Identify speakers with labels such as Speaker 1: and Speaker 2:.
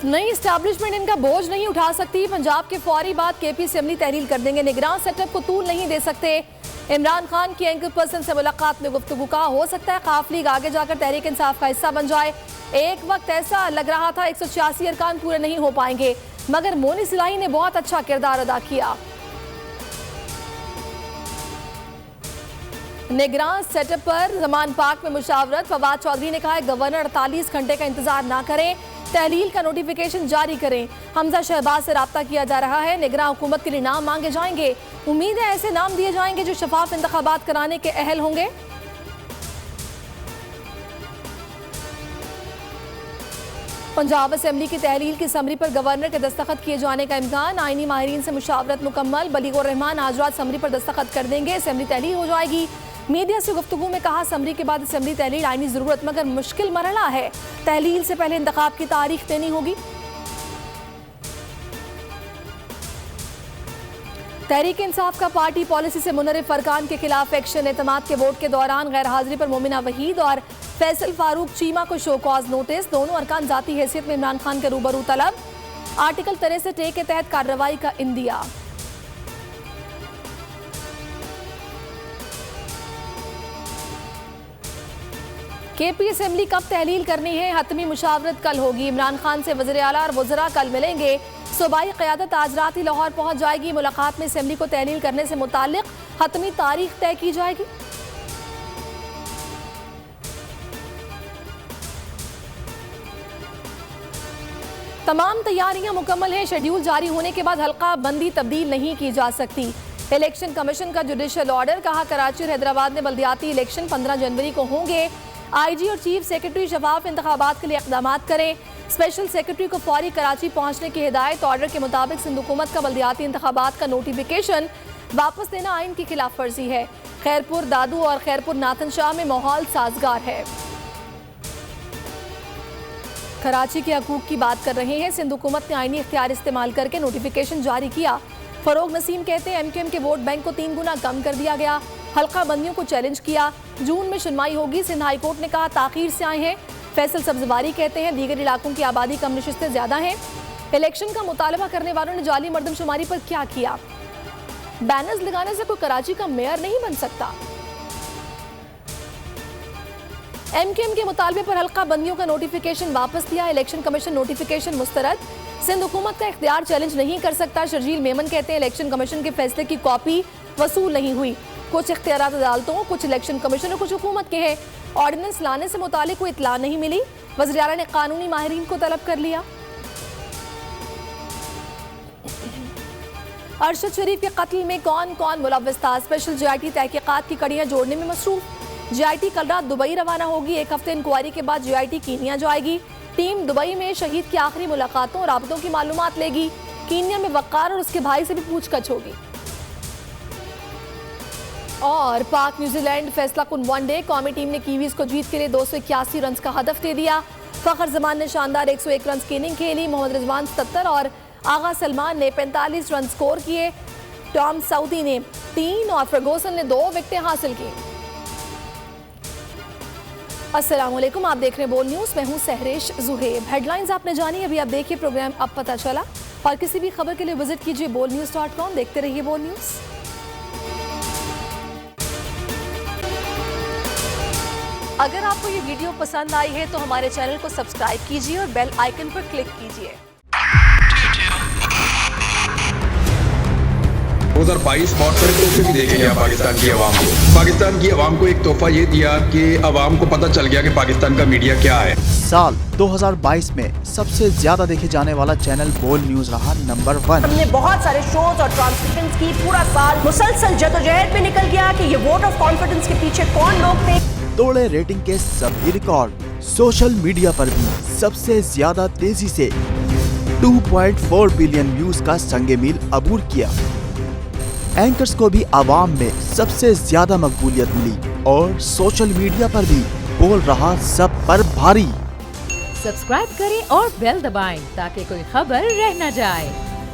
Speaker 1: नई एस्टैब्लिशमेंट इनका बोझ नहीं उठा सकती। पंजाब के फौरी बाद केपी असेंबली तहरील कर देंगे। निगरान सेटअप को तूल नहीं दे सकते। इमरान खान की एंकर पर्सन से मुलाकात में गुफ्तगू का हो सकता है काफ लीग आगे जाकर तहरीक इंसाफ का हिस्सा बन जाए। एक वक्त ऐसा लग रहा था 186 अरकान पूरे नहीं हो पाएंगे, मगर मोनी सिलाही ने बहुत अच्छा किरदार अदा किया। निगरान सेटअप पर जमान पाक में मुशावरत। फवाद चौधरी ने कहा है गवर्नर 48 घंटे का इंतजार ना करें, तहलील का नोटिफिकेशन जारी करें। हमजा शहबाज से राब्ता किया जा रहा है। निगरान हुकूमत के लिए नाम मांगे जाएंगे। उम्मीद है ऐसे नाम दिए जाएंगे जो शफाफ इंतखाबात कराने के अहल होंगे। पंजाब असेंबली की तहलील की समरी पर गवर्नर के दस्तखत किए जाने का इम्कान। आईनी माहिरीन से मुशावरत मुकम्मल। बलीगुर रहमान आज रात समरी पर दस्तखत कर देंगे। असेंबली तहलील हो जाएगी। मीडिया से गुफ्तगू में कहा समरी के बाद असेंबली तहलील आईनी जरूरत मगर मुश्किल मरहला है। तहलील से पहले इंतखाब की तारीख देनी होगी। तहरीक इंसाफ का पार्टी पॉलिसी से मुनरिफ फरकान के खिलाफ एक्शन। एतमाद के वोट के दौरान गैर हाजिरी पर मोमिना वहीद और फैसल फारूक चीमा को शो कॉज नोटिस। दोनों अरकान जाती हैसियत में इमरान खान के रूबरू तलब। आर्टिकल 63 के तहत कार्रवाई का इंदिया। केपी असेंबली कब तहलील करनी है? हतमी मुशावरत कल होगी। इमरान खान से वज़ीर आला और वज़रा कल मिलेंगे। सूबाई क़यादत आज रात ही लाहौर पहुंच जाएगी। मुलाकात में असेंबली को तहलील करने से मुताल्लिक हतमी तारीख तय की जाएगी। तमाम तैयारियां मुकम्मल हैं। शेड्यूल जारी होने के बाद हल्का बंदी तब्दील नहीं की जा सकती। इलेक्शन कमीशन का जुडिशल ऑर्डर। कहा कराची और हैदराबाद में बल्दियाती इलेक्शन 15 जनवरी को होंगे। आईजी और चीफ सेक्रेटरी शफाफ इंतखाबात के लिए इक़दाम करें। स्पेशल सेक्रेटरी को फौरी कराची पहुंचने की हिदायत। ऑर्डर के मुताबिक सिंध हुकूमत का बल्दियाती इंतखाबात का नोटिफिकेशन वापस देना आइन की खिलाफ वर्जी है। खैरपुर दादू और खैरपुर नाथन शाह में माहौल साजगार है। कराची के हकूक की बात कर रहे हैं। सिंध हुकूमत ने आईनी इख्तियार इस्तेमाल करके नोटिफिकेशन जारी किया। फरोग नसीम कहते हैं एमकेएम के वोट बैंक को 3 गुना कम कर दिया गया। हल्का बंदियों को चैलेंज किया। जून में सुनवाई होगी। सिंध हाई कोर्ट ने कहा ताखीर से आए हैं। फैसल सब्जवारी कहते हैं दीगर इलाकों की आबादी कम नशिस्तें ज्यादा हैं। इलेक्शन का मुतालबा करने वालों ने जाली मर्दमशुमारी पर क्या किया? बैनर्स लगाने से कोई कराची का मेयर नहीं बन सकता। एमकेएम के मुतालबे पर हल्का बंदियों का नोटिफिकेशन वापस दिया। इलेक्शन कमीशन नोटिफिकेशन मुस्तरद। सिंध हुकूमत का इख्तियार चैलेंज नहीं कर सकता। शर्जील मेमन कहते हैं इलेक्शन कमीशन के फैसले की कॉपी वसूल नहीं हुई। कुछ इख्तियारात अदालतों, कुछ इलेक्शन कमीशन और कुछ हुकूमत के हैं। ऑर्डिनेंस लाने से मुतालिक कोई इतला नहीं मिली। वज़ीर आला ने कानूनी माहिरीन को तलब कर लिया। अरशद शरीफ के कत्ल में कौन कौन मुलव्वस था? स्पेशल JIT तहकीकात की कड़ियां जोड़ने में मसरूफ। JIT कल रात दुबई रवाना होगी। एक हफ्ते इंक्वायरी के बाद JIT कीनिया जाएगी। टीम दुबई में शहीद की आखिरी मुलाकातों और राबतों की मालूमात लेगी। कीनिया में वक़ार और उसके भाई से भी पूछताछ होगी। और पाक न्यूजीलैंड फैसला कुन वनडे। कौमी टीम ने कीवीज को जीत के लिए 281 रन का हदफ दे दिया। फखर जमान ने शानदार 101 रन की इनिंग खेली। मोहम्मद रिजवान 77 और आगा सलमान ने 45 रन स्कोर किए। टॉम साउदी ने 3 और फर्गूसन ने 2 विकेटें हासिल की। अस्सलाम वालेकुम, आप देख रहे हैं बोल न्यूज़। मैं हूं सहरेश जुहेब। हेडलाइंस आपने जानी, अभी आप देखिए प्रोग्राम अब पता चला। और किसी भी खबर के लिए विजिट कीजिए bolnews.com। देखते रहिए बोल न्यूज़। अगर आपको ये वीडियो पसंद आई है तो हमारे चैनल को सब्सक्राइब कीजिए और बेल आइकन पर क्लिक कीजिए।
Speaker 2: 2022 बहुत सारे तोहफे भी देखे गया पाकिस्तान की आवाम को। पाकिस्तान की आवाम को एक तोहफा ये दिया कि आवाम को पता चल गया कि पाकिस्तान का मीडिया क्या है।
Speaker 3: साल 2022 में सबसे ज्यादा देखे जाने वाला चैनल बोल न्यूज रहा नंबर 1।
Speaker 4: हमने बहुत सारे शोज और ट्रांसमिशंस की। पूरा साल मुसलसल जदोजहद में निकल गया कि ये वोट ऑफ कॉन्फिडेंस के पीछे कौन लोग थे।
Speaker 3: तोड़े रेटिंग के सभी रिकॉर्ड। सोशल मीडिया पर भी सबसे ज्यादा तेजी से 2.4 बिलियन व्यूज का संगे मील अबूर किया। एंकर्स को भी आवाम में सबसे ज्यादा मकबूलियत मिली और सोशल मीडिया पर भी बोल रहा सब पर भारी।
Speaker 5: सब्सक्राइब करें और बेल दबाएं ताकि कोई खबर रह न जाए।